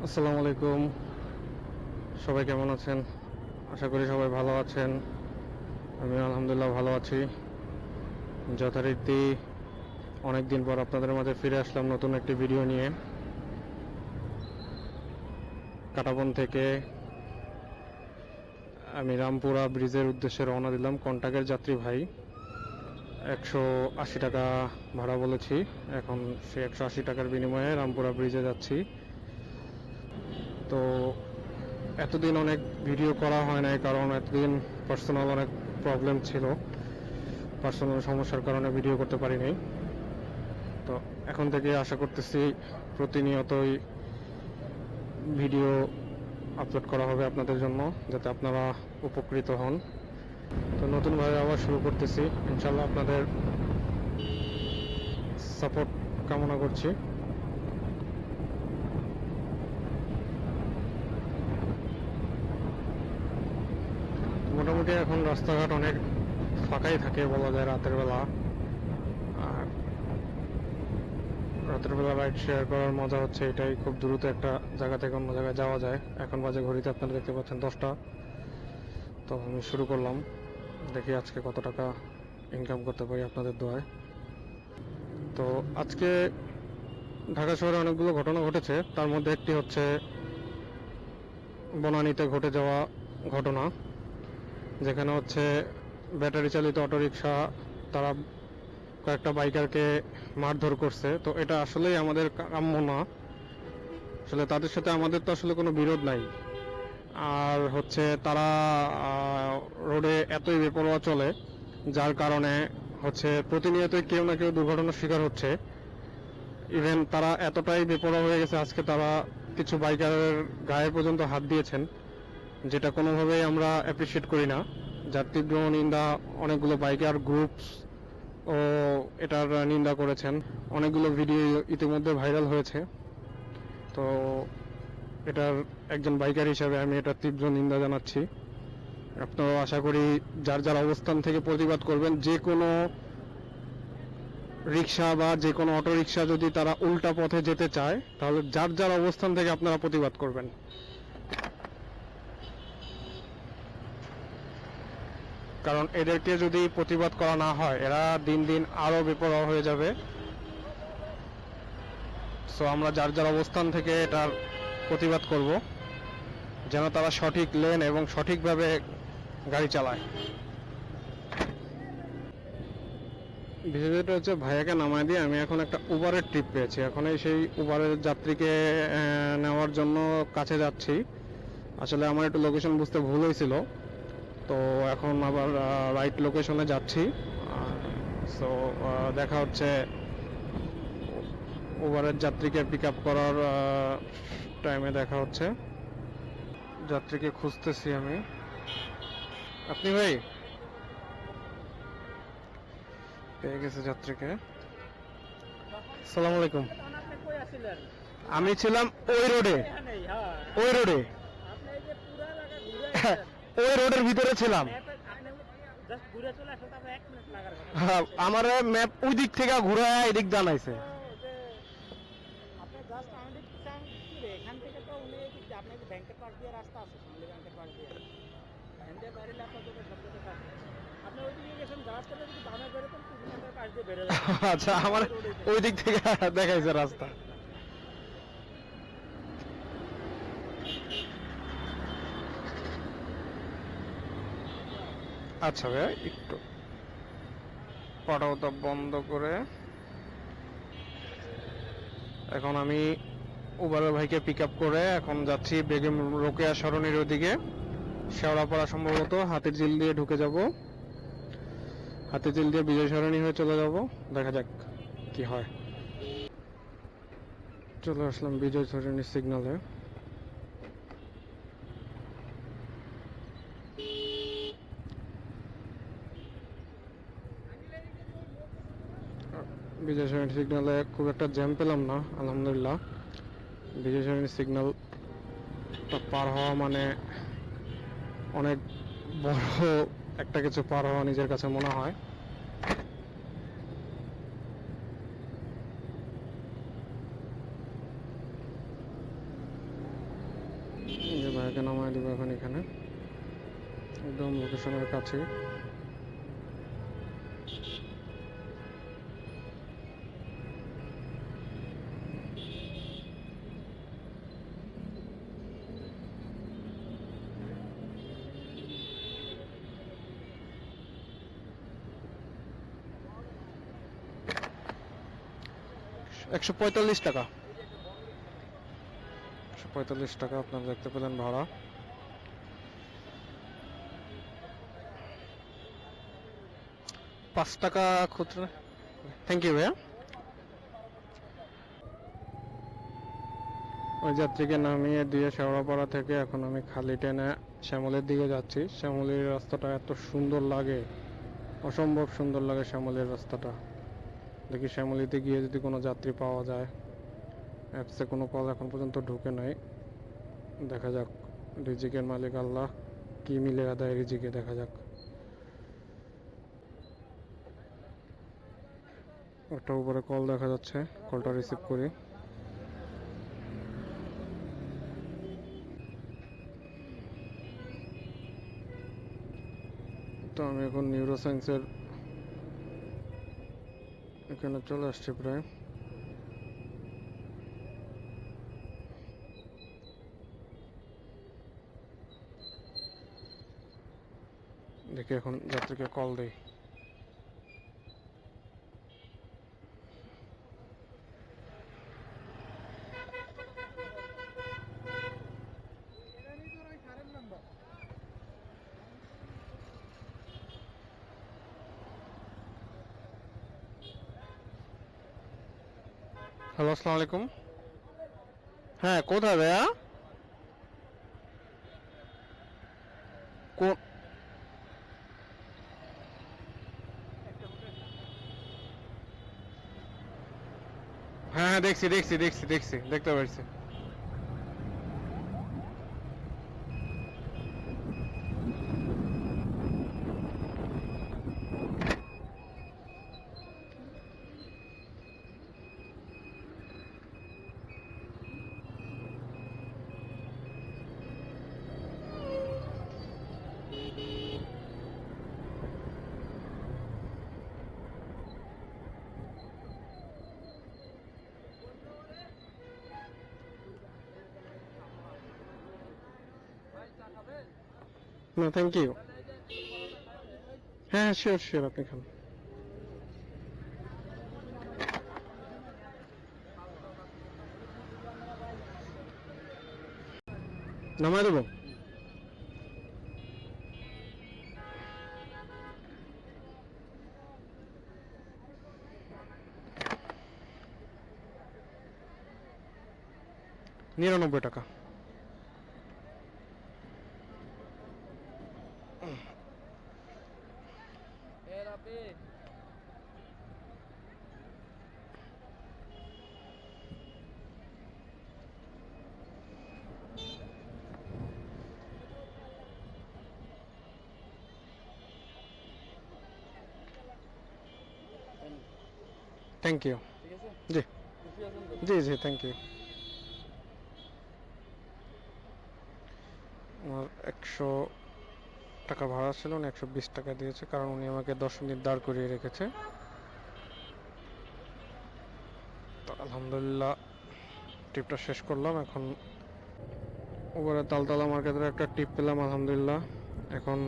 আসসালামু আলাইকুম। সবাই কেমন আছেন? আশা করি সবাই ভালো আছেন। আমি আলহামদুলিল্লাহ ভালো আছি। যথারীতি অনেকদিন পর আপনাদের মাঝে ফিরে আসলাম নতুন একটি ভিডিও নিয়ে। কাটাবন থেকে আমি রামপুরা ব্রিজের উদ্দেশ্যে রওনা দিলাম। কন্টাক্টের যাত্রী ভাই 180 টাকা ভাড়া বলেছি। এখন সে 180 টাকার বিনিময়ে রামপুরা ব্রিজে যাচ্ছি। তো এতদিন অনেক ভিডিও করা হয় নাই, কারণ এতদিন পার্সোনাল অনেক প্রবলেম ছিল। পার্সোনাল সমস্যার কারণে ভিডিও করতে পারিনি। তো এখন থেকে আশা করতেছি প্রতিনিয়তই ভিডিও আপলোড করা হবে আপনাদের জন্য, যাতে আপনারা উপকৃত হন। তো নতুনভাবে আবার শুরু করতেছি, ইনশাল্লাহ আপনাদের সাপোর্ট কামনা করছি। মোটামুটি এখন রাস্তাঘাট অনেক ফাঁকাই থাকে বলা যায় রাতের বেলা। আর রাতের বেলা রাইড শেয়ার করার মজা হচ্ছে এটাই, খুব দ্রুত একটা জায়গা থেকে অন্য জায়গায় যাওয়া যায়। এখন বাজে ঘড়িতে আপনারা দেখতে পাচ্ছেন 10টা। তো আমি শুরু করলাম, দেখি আজকে কত টাকা ইনকাম করতে পারি আপনাদের দোয়ায়। তো আজকে ঢাকা শহরে অনেকগুলো ঘটনা ঘটেছে, তার মধ্যে একটি হচ্ছে বনানীতে ঘটে যাওয়া ঘটনা, যেখানে হচ্ছে ব্যাটারি চালিত অটোরিকশা তারা কয়েকটা বাইকারকে মারধর করছে। তো এটা আসলেই আমাদের কাম্য না। আসলে তাদের সাথে আমাদের তো আসলে কোনো বিরোধ নাই। আর হচ্ছে তারা রোডে এতই বেপরোয়া চলে, যার কারণে হচ্ছে প্রতিনিয়তই কেউ না কেউ দুর্ঘটনার শিকার হচ্ছে। ইভেন তারা এতটাই বেপরোয়া হয়ে গেছে, আজকে তারা কিছু বাইকারের গায়ে পর্যন্ত হাত দিয়েছেন, যেটা কোনোভাবেই আমরা অ্যাপ্রিসিয়েট করি না। যার তীব্র নিন্দা অনেকগুলো বাইকার গ্রুপস ও এটার নিন্দা করেছেন। অনেকগুলো ভিডিও ইতিমধ্যে ভাইরাল হয়েছে। তো এটার একজন বাইকার হিসাবে আমি এটা তীব্র নিন্দা জানাচ্ছি। আপনারা আশা করি যার যার অবস্থান থেকে প্রতিবাদ করবেন। যে কোনো রিক্সা বা যে কোনো অটো রিক্সা যদি তারা উল্টা পথে যেতে চায়, তাহলে যার যার অবস্থান থেকে আপনারা প্রতিবাদ করবেন। কারণ এদেরকে যদি প্রতিবাদ করা না হয়, এরা দিন দিন আরো বেপরোয়া হয়ে যাবে। সো আমরা যার যার অবস্থান থেকে এটার প্রতিবাদ করব, যেন তারা সঠিক লেন এবং সঠিকভাবে গাড়ি চালায়। বিষয়টা হচ্ছে ভাইয়াকে নামায় দিয়ে আমি এখন একটা উবারের ট্রিপ পেয়েছি। এখন সেই উবারের যাত্রীকে নেওয়ার জন্য কাছে যাচ্ছি। আসলে আমার একটু লোকেশন বুঝতে ভুল হয়েছিল, তো এখন আবার রাইট লোকেশনে যাচ্ছি। সো দেখা হচ্ছে উবারের যাত্রীকে পিক আপ করার টাইমে দেখা হচ্ছে। যাত্রীকে খুঁজতেছি আমি। আপনি ভাই পেয়ে গেছে যাত্রীকে। আসসালামু আলাইকুম। আমি ছিলাম ওই রোডে, ওই রোডে ওই রোডের ভিতরে ছিলাম। হ্যাঁ, আমার ম্যাপ ওই দিক থেকে ঘুরায় এদিক জানাইছে। আচ্ছা, আমার ওই দিক থেকে দেখাইছে রাস্তা। আচ্ছা ভাই, একটু অটোটা বন্ধ করে এখন আমি উবারের ভাইকে পিক আপ করে এখন যাচ্ছি বেগম রোকেয়া সরণির ওদিকে। শেওড়াপাড়া সম্ভবত হাতিরঝিল দিয়ে ঢুকে যাব, হাতিরঝিল দিয়ে বিজয় সরণি হয়ে চলে যাব। দেখা যাক কি হয়। চলে আসলাম বিজয় সরণির সিগনালে। বিজয় সরণি সিগনালে খুব একটা জ্যাম পেলাম না, আলহামদুলিল্লাহ। বিজয় সরণি সিগন্যালটা পার হওয়া মানে অনেক বড় একটা কিছু পার হওয়া নিজের কাছে মনে হয়। ভাইকে নামায় দিব এখন এখানে, একদম লোকেশনের কাছে। ৳145, ৳145 আপনারা দেখতে পেলেন ভাড়া। ৳5 খুচরা। থ্যাংক ইউ ভাইয়া। ওই যাত্রীকে নামিয়ে দিয়ে শেওড়াপাড়া থেকে এখন আমি খালি ট্রেনে শ্যামলের দিকে যাচ্ছি। শ্যামলের রাস্তাটা এত সুন্দর লাগে, অসম্ভব সুন্দর লাগে শ্যামলের রাস্তাটা। দেখি শ্যামলীতে গিয়ে যদি কোনো যাত্রী পাওয়া যায়। অ্যাপসে কোনো কল এখন পর্যন্ত ঢুকে নাই, দেখা যাক। রিজিকের মালিক আল্লাহ, কি মিলে আদায় রিজিকে, দেখা যাক। একটা উপরে কল দেখা যাচ্ছে, কলটা রিসিভ করি। তো আমি এখন নিউরো সায়েন্সের এখানে চলে আসছি প্রায়। দেখি এখন যাত্রীকে কল দেই। হ্যালো, আসসালামু আলাইকুম। হ্যাঁ, কোথায় ভাইয়া? কোন? হ্যাঁ হ্যাঁ, দেখছি দেখছি দেখছি দেখছি, দেখতে পাচ্ছি। না, থ্যাংক ইউ। হ্যাঁ, শিওর শিওর, আপনি খান। নামায় দেবো। ৳৯৯। Thank you. জি জি জি, থ্যাংক ইউ। আমার ৳100 ভাড়া ছিল, উনি ৳120 দিয়েছে, কারণ উনি আমাকে 10 মিনিট দাঁড় করিয়ে রেখেছে। তো আলহামদুলিল্লাহ ট্রিপটা শেষ করলাম। এখন উপরে তালতলা মার্কেটের একটা টিপ পেলাম আলহামদুলিল্লাহ। এখন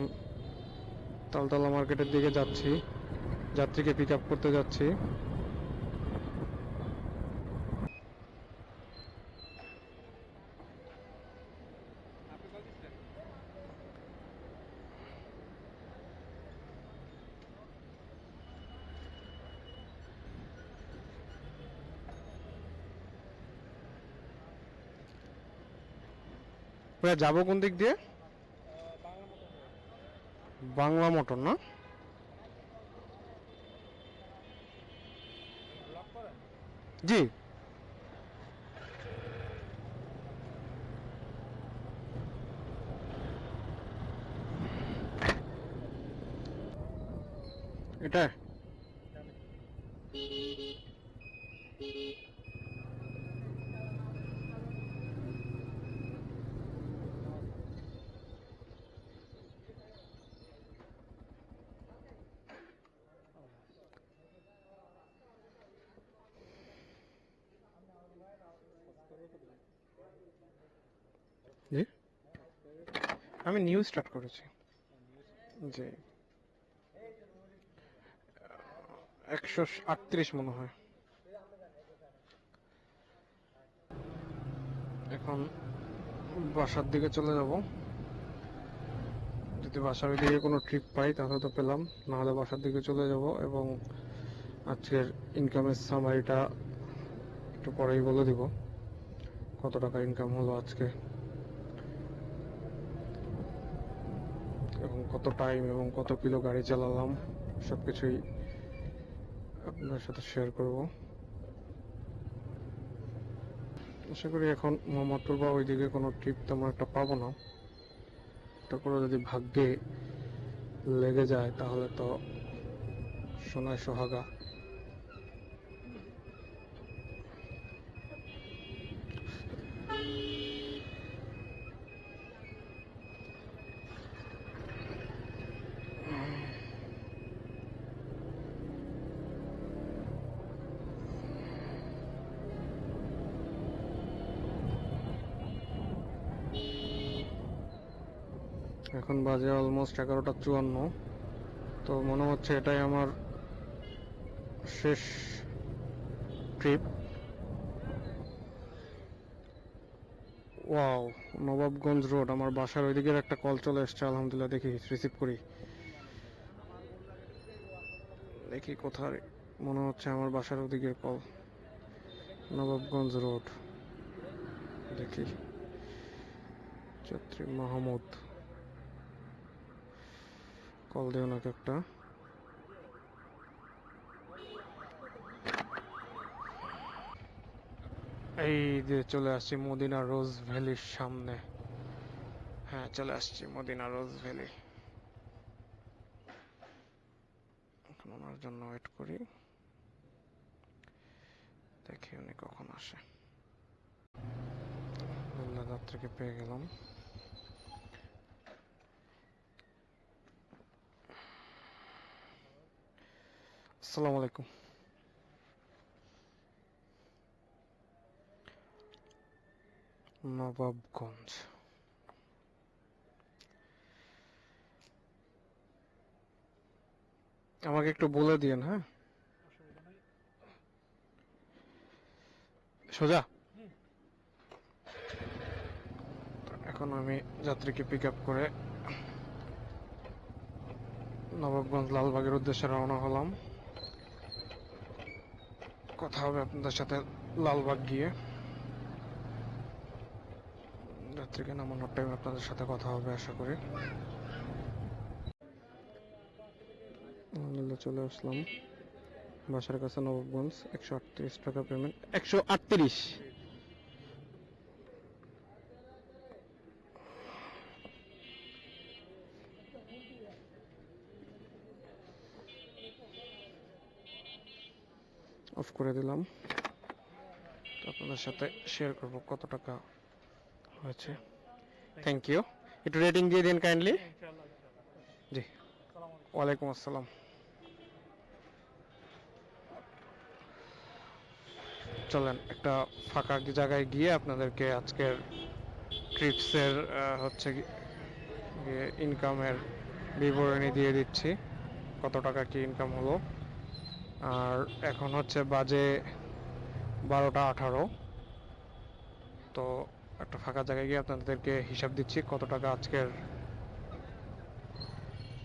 তালতলা মার্কেটের দিকে যাচ্ছি, যাত্রীকে পিক আপ করতে যাচ্ছি। ভাইয়া যাবো কোন দিক দিয়ে? বাংলা মোটর না? জি। এটা জি, আমি নিউ স্টার্ট করেছি। জি, 138 মনে হয়। এখন বাসার দিকে চলে যাব। যদি বাসার দিকে কোনো ট্রিপ পাই তাহলে তো পেলাম, নাহলে বাসার দিকে চলে যাব এবং আজকের ইনকামের সামারিটা একটু পরেই বলে দিব কত টাকা ইনকাম হলো আজকে এবং কত টাইম এবং কত কিলো গাড়ি চালালাম, সবকিছুই আপনার সাথে শেয়ার করব। আশা করি এখন মোহাম্মদপুর বা ওইদিকে কোনো ট্রিপ তেমন একটা পাবো না। একটা করে যদি ভাগ্যে লেগে যায় তাহলে তো সোনায় সোহাগা। এখন বাজে অলমোস্ট 11টা 54। তো মনে হচ্ছে এটাই আমার শেষ ট্রিপ। ওয়াও, নবাবগঞ্জ রোড, আমার বাসার ওইদিকের একটা কল চলে এসছে। আলহামদুলিল্লাহ, দেখি রিসিভ করি। দেখি কোথায়, মনে হচ্ছে আমার বাসার ওদিকের কল, নবাবগঞ্জ রোড। দেখি, যাত্রী মাহমুদ, কল দিও নাকি একটা। এই যে চলে আসছি মদিনা রোজ ভ্যালির সামনে। হ্যাঁ, চলে আসছি মদিনা রোজ ভ্যালি। এখন ওনার জন্য ওয়েট করি, দেখি উনি কখন আসে। আলহামদুলিল্লাহ, যাত্রীকে পেয়ে গেলাম। আসসালামু আলাইকুম। নবাবগঞ্জ, আমাকে একটু বলে দিয়েন। হ্যাঁ, সোজা। এখন আমি যাত্রীকে পিক আপ করে নবাবগঞ্জ লালবাগের উদ্দেশ্যে রওনা হলাম। কথা হবে আপনাদের সাথে লালবাগ গিয়ে। যাত্রীকে নামানোর টাইম আপনাদের সাথে কথা হবে আশা করি। আলহামদুলিল্লাহ, চলে আসলাম বাসার কাছে নবাবগঞ্জ। 138 টাকা পেমেন্ট, 138। অফ করে দিলাম, আপনাদের সাথে শেয়ার করব কত টাকা হয়েছে। Thank you. একটু রেটিং দিয়ে দিন কাইন্ডলি। জি, ওয়ালাইকুম আসসালাম। চলেন একটা ফাঁকা জায়গায় গিয়ে আপনাদেরকে আজকের ট্রিপসের হচ্ছে ইনকামের বিবরণী দিয়ে দিচ্ছি, কত টাকা কি ইনকাম হলো। আর এখন হচ্ছে বাজে 12টা 18। তো একটা ফাঁকা জায়গায় গিয়ে আপনাদেরকে হিসাব দিচ্ছি কত টাকা আজকের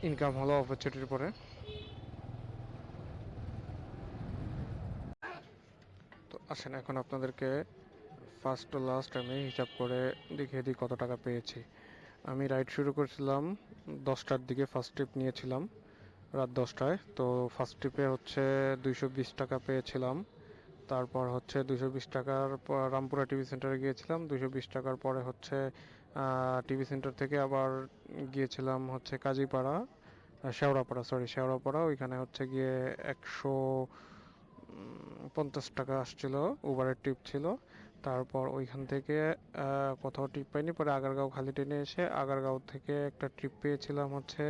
ইনকাম হলো অপরচুনিটির পরে। তো আসেন এখন আপনাদেরকে ফার্স্ট টু লাস্ট আমি হিসাব করে দেখিয়ে দিই কত টাকা পেয়েছি। আমি রাইড শুরু করেছিলাম 10টার দিকে, ফার্স্ট ট্রিপ নিয়েছিলাম রাত 10টায়। তো ফার্স্ট ট্রিপে হচ্ছে 220 টাকা পেয়েছিলাম। তারপর হচ্ছে 220 টাকার পর রামপুরা টিভি সেন্টারে গিয়েছিলাম। 220 টাকার পরে হচ্ছে টিভি সেন্টার থেকে আবার গিয়েছিলাম হচ্ছে কাজীপাড়া, শেওড়াপাড়া, সরি শেওড়াপাড়া। ওইখানে হচ্ছে গিয়ে 150 টাকা আসছিল, উবারের টিপ ছিল। তারপর ওইখান থেকে কোথাও ট্রিপ পাইনি, পরে আগারগাঁও খালি ট্রেনে এসে আগারগাঁও থেকে একটা ট্রিপ পেয়েছিলাম হচ্ছে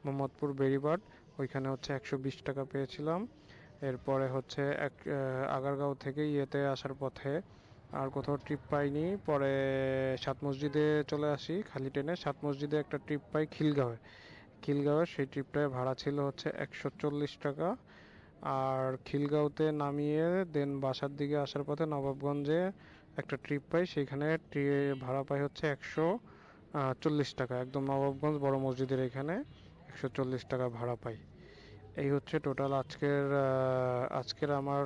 মোহাম্মদপুর বেড়িবাঁধ। ওইখানে হচ্ছে 120 টাকা পেয়েছিলাম। এরপরে হচ্ছে আগারগাঁও থেকে ইয়েতে আসার পথে আর কোথাও ট্রিপ পাইনি। পরে সাত মসজিদে চলে আসি খালি ট্রেনে। সাত মসজিদে একটা ট্রিপ পাই খিলগাঁওয়ে। সেই ট্রিপটায় ভাড়া ছিল হচ্ছে 140 টাকা। আর খিলগাঁওতে নামিয়ে দেন বাসার দিকে আসার পথে নবাবগঞ্জে একটা ট্রিপ পাই, সেইখানে ভাড়া পাই হচ্ছে 140 টাকা। একদম নবাবগঞ্জ বড় মসজিদের এখানে 140 টাকা ভাড়া পাই। এই হচ্ছে টোটাল আজকের আমার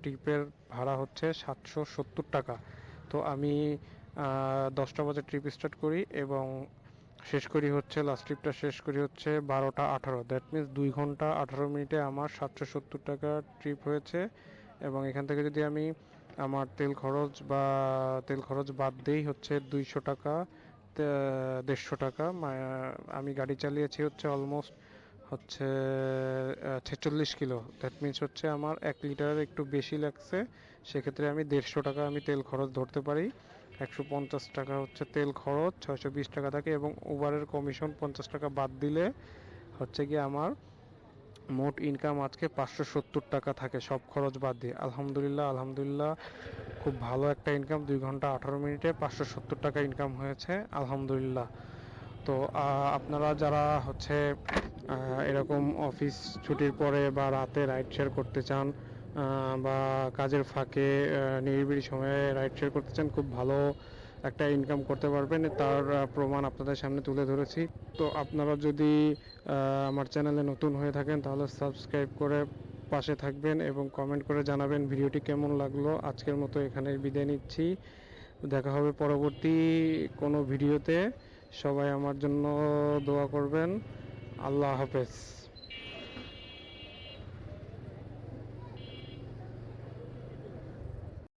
ট্রিপের ভাড়া হচ্ছে 770 টাকা। তো আমি 10টা বাজে ট্রিপ স্টার্ট করি এবং শেষ করি হচ্ছে লাস্ট ট্রিপটা শেষ করি হচ্ছে 12টা 18। দ্যাট মিনস 2 ঘন্টা 18 মিনিটে আমার 770 টাকা ট্রিপ হয়েছে। এবং এখান থেকে যদি আমি আমার তেল খরচ বাদ দিই হচ্ছে 200 টাকা, 150 টাকা। আমি গাড়ি চালিয়েছি হচ্ছে অলমোস্ট হচ্ছে 46 কিলো। দ্যাট মিনস হচ্ছে আমার 1 লিটারের একটু বেশি লাগছে। সেক্ষেত্রে আমি 150 টাকা আমি তেল খরচ ধরতে পারি। 150 টাকা হচ্ছে তেল খরচ, 620 টাকা থাকে এবং উবারের কমিশন 50 টাকা বাদ দিলে হচ্ছে কি আমার মোট ইনকাম আজকে 570 টাকা থাকে সব খরচ বাদ দিয়ে। আলহামদুলিল্লাহ খুব ভালো একটা ইনকাম। 2 ঘন্টা 18 মিনিটে 570 টাকা ইনকাম হয়েছে, আলহামদুলিল্লাহ। তো আপনারা যারা হচ্ছে এরকম অফিস ছুটির পরে বা রাতে রাইড শেয়ার করতে চান বা কাজের ফাঁকে নিরিবিলি সময়ে রাইড শেয়ার করতে চান, খুব ভালো একটা ইনকাম করতে পারবেন, তার প্রমাণ আপনাদের সামনে তুলে ধরেছি। তো আপনারা যদি আমার চ্যানেলে নতুন হয়ে থাকেন তাহলে সাবস্ক্রাইব করে পাশে থাকবেন এবং কমেন্ট করে জানাবেন ভিডিওটি কেমন লাগলো। আজকের মতো এখানেই বিদায় নিচ্ছি। দেখা হবে পরবর্তী কোনো ভিডিওতে। সবাই আমার জন্য দোয়া করবেন। আল্লাহ হাফেজ।